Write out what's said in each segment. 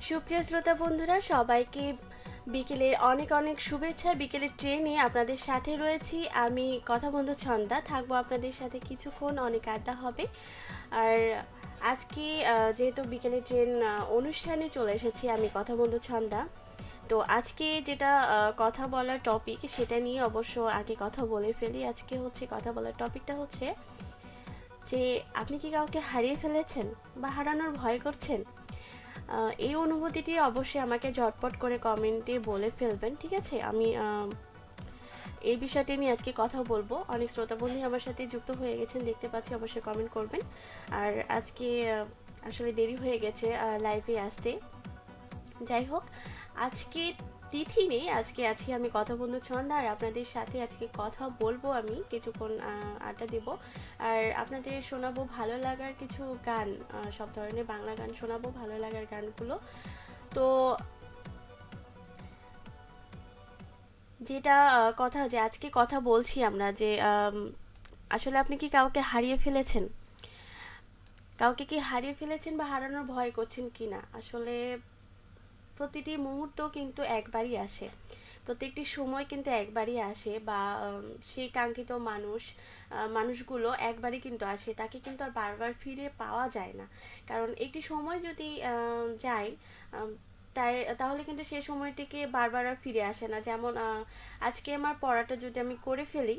সুপ্রিয় শ্রোতা বন্ধুরা, সবাইকে বিকেলের অনেক অনেক শুভেচ্ছা। বিকেলের ট্রেনে আপনাদের সাথে রয়েছি আমি, কথা বন্ধু ছন্দা। থাকবো আপনাদের সাথে কিছুক্ষণ, অনেক আড্ডা হবে। আর আজকে যেহেতু বিকেলের ট্রেন অনুষ্ঠানে চলে এসেছি আমি, কথা বন্ধু ছন্দা। তো আজকে যেটা কথা বলার টপিক, সেটা নিয়ে অবশ্য আগে কথা বলে ফেলি। আজকে হচ্ছে কথা বলার টপিকটা হচ্ছে যে আপনি কি কাউকে হারিয়ে ফেলেছেন বা হারানোর ভয় করছেন? এই অনুভূতিটি অবশ্যই আমাকে ঝটপট করে কমেন্টে বলে ফেলবেন, ঠিক আছে? আমি এই বিষয়টি নিয়ে আজকে কথা বলবো। অনেক শ্রোতা বন্ধু আমার সাথে যুক্ত হয়ে গেছেন দেখতে পাচ্ছি, অবশ্যই কমেন্ট করবেন। আর আজকে আসলে দেরি হয়ে গেছে লাইভে আসতে। যাই হোক, আজকে তিথি নেই, আজকে আছি আমি, কথা বন্ধু ছন্দা। আর আপনাদের সাথে আজকে কথা বলবো, আমি কিছুক্ষণ আড্ডা দেব। আর আপনাদের শোনাবো ভালো লাগার কিছু গান, সব ধরনের বাংলা গান শোনাবো, ভালো লাগার গানগুলো। তো যেটা কথা, যে আজকে কথা বলছি আমরা, যে আসলে আপনি কি কাউকে হারিয়ে ফেলেছেন? কাউকে কি হারিয়ে ফেলেছেন বা হারানোর ভয় করছেন কি না? আসলে প্রতিটি মুহূর্ত কিন্তু একবারই আসে, প্রত্যেকটি সময় কিন্তু একবারই আসে, বা সেই কাঙ্ক্ষিত মানুষগুলো একবারই কিন্তু আসে, তাকে কিন্তু আর বারবার ফিরে পাওয়া যায় না। কারণ একটি সময় যদি যায়, তাই তাহলে কিন্তু সেই সময়টিকে বারবার আর ফিরে আসে না। যেমন আজকে আমার পড়াটা যদি আমি করে ফেলি,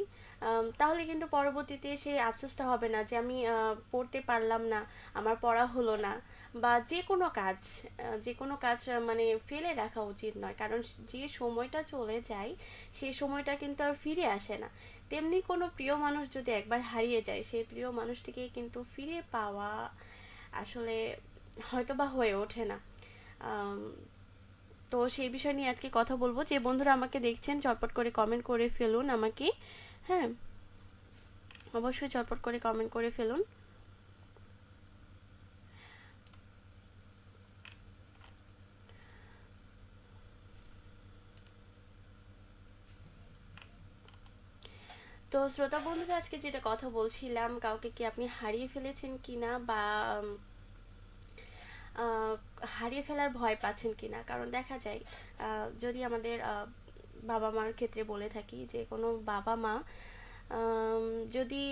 তাহলে কিন্তু পরবর্তীতে সেই আফসোসটা হবে না যে আমি পড়তে পারলাম না, আমার পড়া হলো না। বা যে কোনো কাজ মানে ফেলে রাখা উচিত নয়, কারণ যে সময়টা চলে যায় সেই সময়টা কিন্তু আর ফিরে আসে না। তেমনি কোনো প্রিয় মানুষ যদি একবার হারিয়ে যায়, সেই প্রিয় মানুষটিকে কিন্তু ফিরে পাওয়া আসলে হয়তো বা হয়ে ওঠে না। আম, তো সেই বিষয় নিয়ে আজকে কথা বলবো। যে বন্ধুরা আমাকে দেখছেন, চটপট করে কমেন্ট করে ফেলুন আমাকে। হ্যাঁ, অবশ্যই চটপট করে কমেন্ট করে ফেলুন। তো শ্রোতা বন্ধুরা, আজকে যেটা কথা বলছিলাম, কাউকে কি আপনি হারিয়ে ফেলেছেন কিনা, বা আহ, হারিয়ে ফেলার ভয় পাচ্ছেন কিনা? কারণ দেখা যায় যদি আমাদের বাবা মার ক্ষেত্রে বলে থাকি, যে কোনো বাবা মা আম, যদি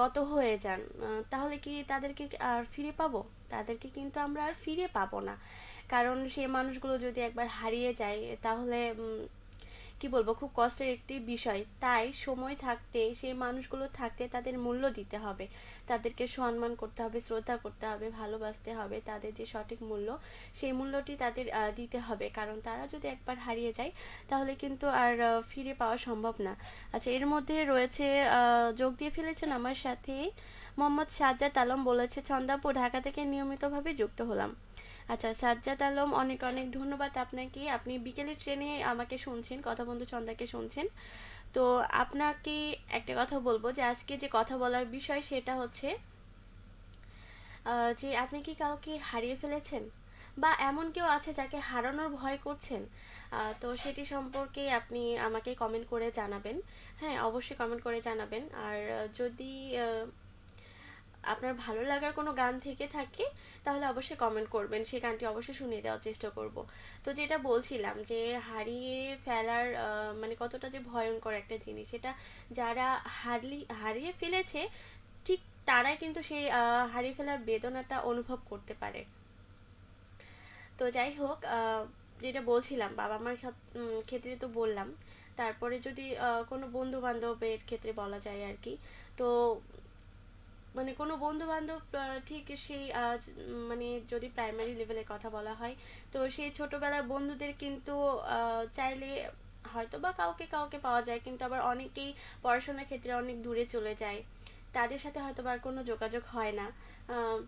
গত হয়ে যান, তাহলে কি তাদেরকে আর ফিরে পাবো? তাদেরকে কিন্তু আমরা আর ফিরে পাবো না। কারণ সে মানুষগুলো যদি একবার হারিয়ে যায়, তাহলে কি বলবো, খুব কষ্টের একটি বিষয়। তাই সময় থাকতে, সেই মানুষগুলো থাকতে তাদের মূল্য দিতে হবে, তাদেরকে সম্মান করতে হবে, শ্রদ্ধা করতে হবে, ভালোবাসতে হবে। তাদের যে সঠিক মূল্য, সেই মূল্যটি তাদের দিতে হবে। কারণ তারা যদি একবার হারিয়ে যায়, তাহলে কিন্তু আর ফিরে পাওয়া সম্ভব না। আচ্ছা, এর মধ্যে রয়েছে, যোগ দিয়ে ফেলেছেন আমার সাথে মোহাম্মদ সাজ্জাদ আলম, বলেছে ছন্দাপু, ঢাকা থেকে নিয়মিতভাবে যুক্ত হলাম। আচ্ছা সাজ্জাদ আলম, অনেক অনেক ধন্যবাদ আপনাকে। আপনি বিকেলের ট্রেনে আমাকে শুনছেন, কথা বন্ধু ছন্দাকে শুনছেন। তো আপনাকে একটা কথা বলবো, যে আজকে যে কথা বলার বিষয় সেটা হচ্ছে যে আপনি কি কাউকে হারিয়ে ফেলেছেন, বা এমন কেউ আছে যাকে হারানোর ভয় করছেন? তো সেটি সম্পর্কে আপনি আমাকে কমেন্ট করে জানাবেন। হ্যাঁ, অবশ্যই কমেন্ট করে জানাবেন। আর যদি আপনার ভালো লাগার কোনো গান থেকে থাকে, তাহলে অবশ্যই কমেন্ট করবেন, সেই গানটি অবশ্যই শুনিয়ে দেওয়ার চেষ্টা করব। তো যেটা বলছিলাম, যে হারিয়ে ফেলার মানে কতটা যে ভয়ঙ্কর একটা জিনিস, সেটা যারা হারিয়ে ফেলেছে, ঠিক তারাই কিন্তু সেই হারিয়ে ফেলার বেদনাটা অনুভব করতে পারে। তো যাই হোক, যেটা বলছিলাম, বাবা মার ক্ষেত্রে তো বললাম। তারপরে যদি কোনো বন্ধু বান্ধবের ক্ষেত্রে বলা যায় আর কি। তো মানে কোনো বন্ধু বান্ধব, ঠিক সেই মানে যদি প্রাইমারি লেভেলের কথা বলা হয়, তো সেই ছোটবেলার বন্ধুদের কিন্তু চাইলে হয়তো বা কাউকে কাউকে পাওয়া যায়, কিন্তু আবার অনেকেই পড়াশোনার ক্ষেত্রে অনেক দূরে চলে যায়, তাদের সাথে হয়তো বা আর কোনো যোগাযোগ হয় না।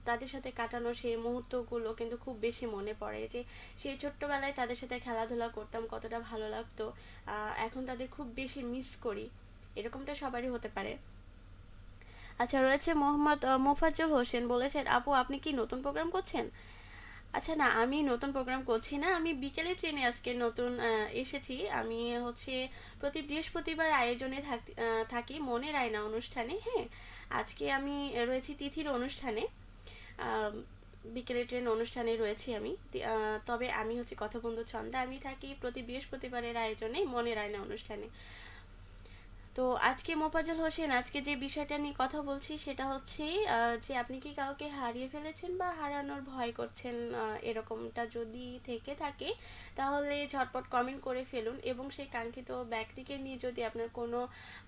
তাদের সাথে কাটানো সেই মুহূর্তগুলো কিন্তু খুব বেশি মনে পড়ে, যে সেই ছোট্টবেলায় তাদের সাথে খেলাধুলা করতাম, কতটা ভালো লাগতো। এখন তাদের খুব বেশি মিস করি। এরকমটা সবারই হতে পারে। আচ্ছা, রয়েছে মোহাম্মদ মোফাজ্জল হোসেন, বলেছেন আপু আপনি কি নতুন প্রোগ্রাম করছেন? আচ্ছা, না, আমি নতুন প্রোগ্রাম করছি না। আমি বিকেলে ট্রেনে আজকে নতুন এসেছি। আমি হচ্ছে প্রতি বৃহস্পতিবার আয়োজনে থাকি মনের আয়না অনুষ্ঠানে। হ্যাঁ, আজকে আমি রয়েছি তিথির অনুষ্ঠানে। বিকেলের ট্রেন অনুষ্ঠানে রয়েছি আমি। তবে আমি হচ্ছে কথা বন্ধু ছন্দা, আমি থাকি প্রতি বৃহস্পতিবারের আয়োজনে মনের আয়না অনুষ্ঠানে। তো আজকে মোফাজ্জল হোসেন, আজকে যে বিষয়টা নিয়ে কথা বলছি সেটা হচ্ছে যে আপনি কি কাউকে হারিয়ে ফেলেছেন বা হারানোর ভয় করছেন, এরকমটা যদি থেকে থাকে তাহলে ঝটপট কমেন্ট করে ফেলুন, এবং সেই কাঙ্ক্ষিত ব্যক্তিকে নিয়ে যদি আপনার কোনো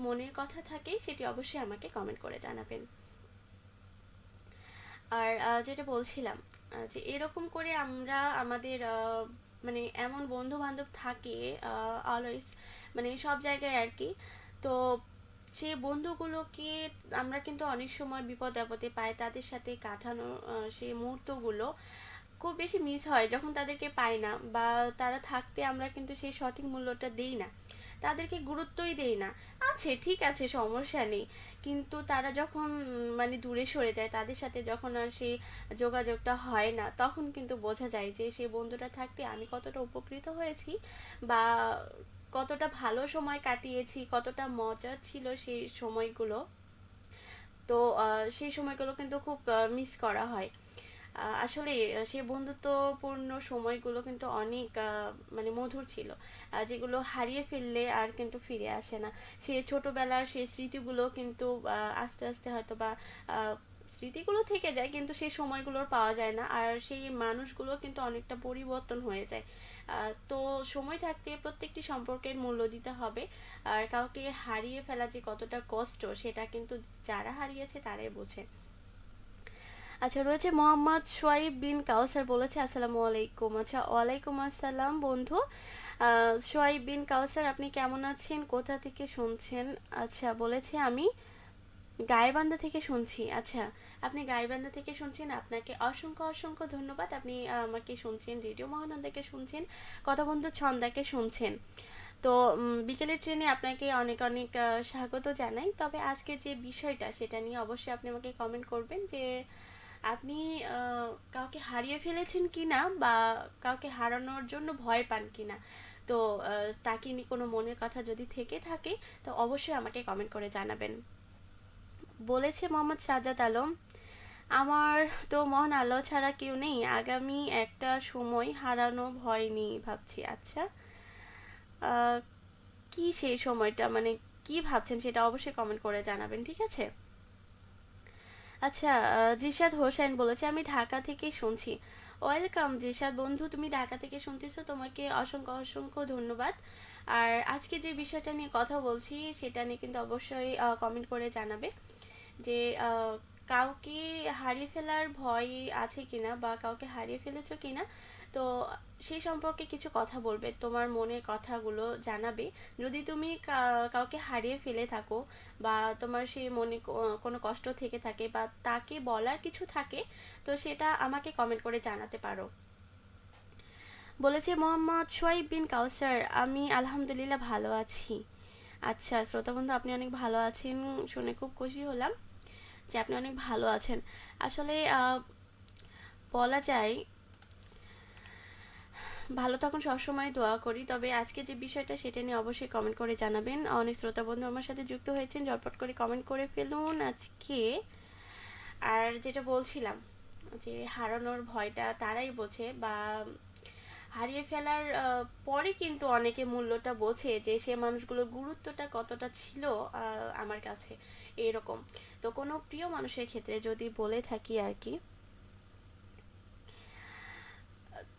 মনের কথা থাকে সেটি অবশ্যই আমাকে কমেন্ট করে জানাবেন। আর যেটা বলছিলাম, যে এরকম করে আমরা আমাদের মানে এমন বন্ধু বান্ধব থাকে অলওয়েজ, মানে সব জায়গায় আর কি। তো সে বন্ধুগুলোকে আমরা কিন্তু অনেক সময় বিপদ আপদে পাই, তাদের সাথে কাটানো সেই মুহূর্তগুলো খুব বেশি মিস হয় যখন তাদেরকে পাই না, বা তারা থাকতে আমরা কিন্তু সেই সঠিক মূল্যটা দেই না, তাদেরকে গুরুত্বই দেই না। আছে, ঠিক আছে, সমস্যা নেই, কিন্তু তারা যখন মানে দূরে সরে যায়, তাদের সাথে যখন আর সেই যোগাযোগটা হয় না, তখন কিন্তু বোঝা যায় যে সেই বন্ধুটা থাকতে আমি কতটা উপকৃত হয়েছি, বা কতটা ভালো সময় কাটিয়েছি, কতটা মজার ছিল সেই সময়গুলো। তো সেই সময়গুলো কিন্তু খুব মিস করা হয়। আসলে সে বন্ধুত্বপূর্ণ সময়গুলো কিন্তু অনেক মানে মধুর ছিল, যেগুলো হারিয়ে ফেললে আর কিন্তু ফিরে আসে না। সে ছোটবেলার সেই স্মৃতিগুলো কিন্তু আস্তে আস্তে হয়তো বা আহ, স্মৃতিগুলো থেকে যায়, কিন্তু সেই সময়গুলোর পাওয়া যায় না, আর সেই মানুষগুলো কিন্তু অনেকটা পরিবর্তন হয়ে যায়। তো সময় থাকতে প্রত্যেকটি সম্পর্কের মূল্য দিতে হবে। আর কাউকে হারিয়ে ফেলা যে কতটা কষ্ট সেটা কিন্তু যারা হারিয়েছে তারাই বোঝে। আচ্ছা, রয়েছে মোহাম্মদ সোয়াইব বিন কাউসার, বলেছে আসসালামু আলাইকুম। আচ্ছা, ওয়ালাইকুম আসসালাম বন্ধু। সোয়াইব বিন কাউসার, আপনি কেমন আছেন, কোথা থেকে শুনছেন? আচ্ছা, বলেছে আমি গাইবান্ধা থেকে শুনছি। আচ্ছা, আপনি গাইবান্ধা থেকে শুনছেন, আপনাকে অসংখ্য অসংখ্য ধন্যবাদ। আপনি আমাকে শুনছেন, রেডিও মহানন্দাকে শুনছেন, কথা বন্ধু ছন্দাকে শুনছেন। তো বিকেলের ট্রেনে আপনাকে অনেক অনেক স্বাগত জানাই। তবে আজকে যে বিষয়টা সেটা নিয়ে অবশ্যই আপনি আমাকে কমেন্ট করবেন যে আপনি কাউকে হারিয়ে ফেলেছেন কিনা, বা কাউকে হারানোর জন্য ভয় পান কিনা। তো তাকে নিয়ে কোনো মনের কথা যদি থেকে থাকে তো অবশ্যই আমাকে কমেন্ট করে জানাবেন। বলেছে মোহাম্মদ সাজ্জাদ আলম, আমার তো মহান আল্লাহ ছাড়া কেউ নেই, আগামী একটা সময় হারানো ভয় নিয়ে ভাবছি। আচ্ছা, আহ, কি সেই সময়টা, মানে কি ভাবছেন সেটা অবশ্যই কমেন্ট করে জানাবেন, ঠিক আছে? আচ্ছা, জিশাদ হোসেন বলেছে আমি ঢাকা থেকে শুনছি। ওয়েলকাম জিশাদ বন্ধু, তুমি ঢাকা থেকে শুনতেছো, তোমাকে অসংখ্য অসংখ্য ধন্যবাদ। আর আজকে যে বিষয়টা নিয়ে কথা বলছি সেটা নিয়ে কিন্তু অবশ্যই কমেন্ট করে জানাবে যে কাউকে হারিয়ে ফেলার ভয় আছে কিনা, বা কাউকে হারিয়ে ফেলেছো কিনা। তো সেই সম্পর্কে কিছু কথা বলবে, তোমার মনের কথাগুলো জানাবে। যদি তুমি কাউকে হারিয়ে ফেলে থাকো, বা তোমার সেই মনে কোনো কষ্ট থেকে থাকে, বা তাকে বলার কিছু থাকে, তো সেটা আমাকে কমেন্ট করে জানাতে পারো। বলেছে মোহাম্মদ সোয়াইব বিন কাউসার, আমি আলহামদুলিল্লাহ ভালো আছি। আচ্ছা শ্রোতা বন্ধু, আপনি অনেক ভালো আছেন শুনে খুব খুশি হলাম যে আপনি অনেক ভালো আছেন। আসলে বলা যায় ভালো থাকুন, সবসময় দোয়া করি। তবে আজকে যে বিষয়টা সেটা নিয়ে অবশ্যই কমেন্ট করে জানাবেন। অনেক শ্রোতা বন্ধু আমার সাথে যুক্ত হয়েছেন, ঝটপট করে কমেন্ট করে ফেলুন আজকে। আর যেটা বলছিলাম, যে হারানোর ভয়টা তারাই বোঝে, বা হারিয়ে ফেলার পরে কিন্তু অনেকে মূল্যটা বোঝে যে সে মানুষগুলোর গুরুত্বটা কতটা ছিল আমার কাছে, এরকম। তো কোনো প্রিয় মানুষের ক্ষেত্রে যদি বলে থাকি আর কি,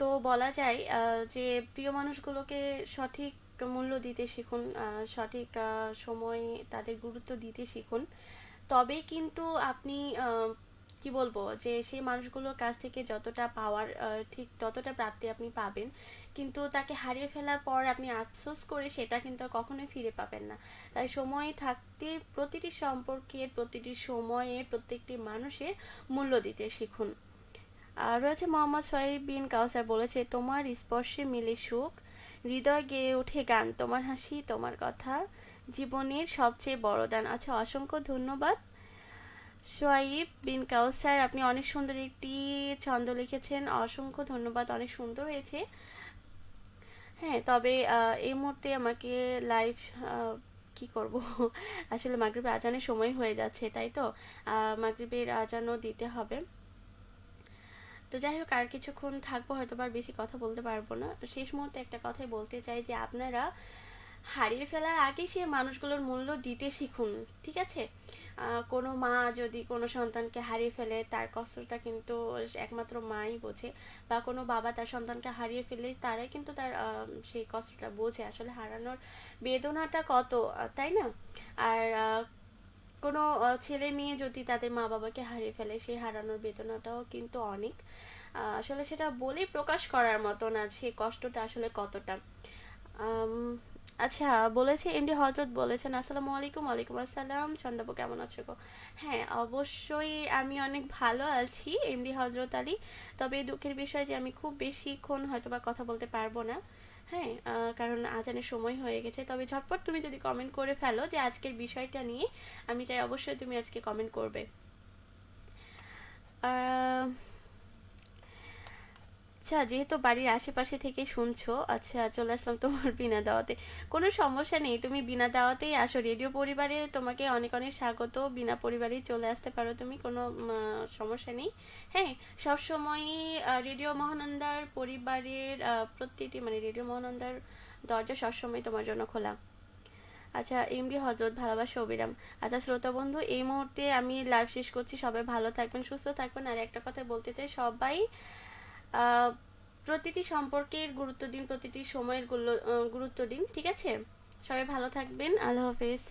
তো বলা যায় যে প্রিয় মানুষগুলোকে সঠিক মূল্য দিতে শিখুন, সঠিক সময় তাদের গুরুত্ব দিতে শিখুন। তবেই কিন্তু আপনি কি বলবো, যে সেই মানুষগুলোর কাছ থেকে যতটা পাওয়ার ঠিক ততটা প্রাপ্তি আপনি পাবেন। কিন্তু তাকে হারিয়ে ফেলার পর আপনি আফসোস করে সেটা কিন্তু আর কখনোই ফিরে পাবেন না। তাই সময় থাকতে প্রতিটি সম্পর্কের, প্রতিটি সময়ের, প্রত্যেকটি মানুষের মূল্য দিতে শিখুন। আর রয়েছে মোহাম্মদ সোহেব বিন কাউসার, বলেছে তোমার স্পর্শে মিলে সুখ, হৃদয় গেয়ে ওঠে গান, তোমার হাসি তোমার কথা জীবনের সবচেয়ে বড় দান। আচ্ছা, অসংখ্য ধন্যবাদ সোয়াইব বিন কাউসার, আপনি অনেক সুন্দর একটি ছন্দ লিখেছেন, অসংখ্য ধন্যবাদ, অনেক সুন্দর হয়েছে। হ্যাঁ, তবে এই মুহূর্তে আমাকে লাইভ কি করব আসলে মাগরিবের আজানের সময় হয়ে যাচ্ছে, তাই তো মাগরিবের আজানও দিতে হবে। তো যাই হোক, আর কিছুক্ষণ থাকবো, হয়তো আর বেশি কথা বলতে পারবো না। শেষ মুহূর্তে একটা কথাই বলতে চাই যে আপনারা হারিয়ে ফেলার আগে সে মানুষগুলোর মূল্য দিতে শিখুন, ঠিক আছে? কোনো মা যদি কোনো সন্তানকে হারিয়ে ফেলে, তার কষ্টটা কিন্তু একমাত্র মাই বোঝে, বা কোনো বাবা তার সন্তানকে হারিয়ে ফেলে তারাই কিন্তু তার সেই কষ্টটা বোঝে, আসলে হারানোর বেদনাটা কত, তাই না? আর কোনো ছেলে মেয়ে যদি তাদের মা বাবাকে হারিয়ে ফেলে, সেই হারানোর বেদনাটাও কিন্তু অনেক, আসলে সেটা বলেই প্রকাশ করার মতো না, সেই কষ্টটা আসলে কতটা। আম, আচ্ছা, বলেছে এমডি হজরত বলেছেন, আসসালামু আলাইকুম। ওয়ালাইকুম আসসালাম, সন্ধ্যাপু কেমন আছো গো? হ্যাঁ, অবশ্যই আমি অনেক ভালো আছি এমডি হজরত আলী। তবে দুঃখের বিষয় যে আমি খুব বেশিক্ষণ হয়তো বা কথা বলতে পারবো না। হ্যাঁ, কারণ আজানের সময় হয়ে গেছে। তবে ঝটপট তুমি যদি কমেন্ট করে ফেলো যে আজকের বিষয়টা নিয়ে, আমি চাই অবশ্যই তুমি আজকে কমেন্ট করবে। আহ, আচ্ছা, যেহেতু বাড়ির আশেপাশে থেকে শুনছো, আচ্ছা চলে আসলাম তোমার বিনা দাওয়াতে। কোনো সমস্যা নেই, তুমি বিনা দাওয়াতেই আসো, রেডিও পরিবারে তোমাকে অনেক অনেক স্বাগত। বিনা পরিবারেই চলে আসতে পারো তুমি, কোনো সমস্যা নেই। হ্যাঁ, সবসময়ই রেডিও মহানন্দার পরিবারের প্রতিটি, মানে রেডিও মহানন্দার দরজা সবসময় তোমার জন্য খোলা। আচ্ছা, এমডি হজরত ভালোবাসা অবিরাম। আচ্ছা শ্রোতা বন্ধু, এই মুহূর্তে আমি লাইভ শেষ করছি। সবাই ভালো থাকবেন, সুস্থ থাকবেন। আর একটা কথা বলতে চাই, সবাই আহ, প্রতিটি সম্পর্কের গুরুত্ব দিন, প্রতিটি সময়ের গুরুত্ব দিন, ঠিক আছে? সবাই ভালো থাকবেন, আল্লাহ হাফেজ।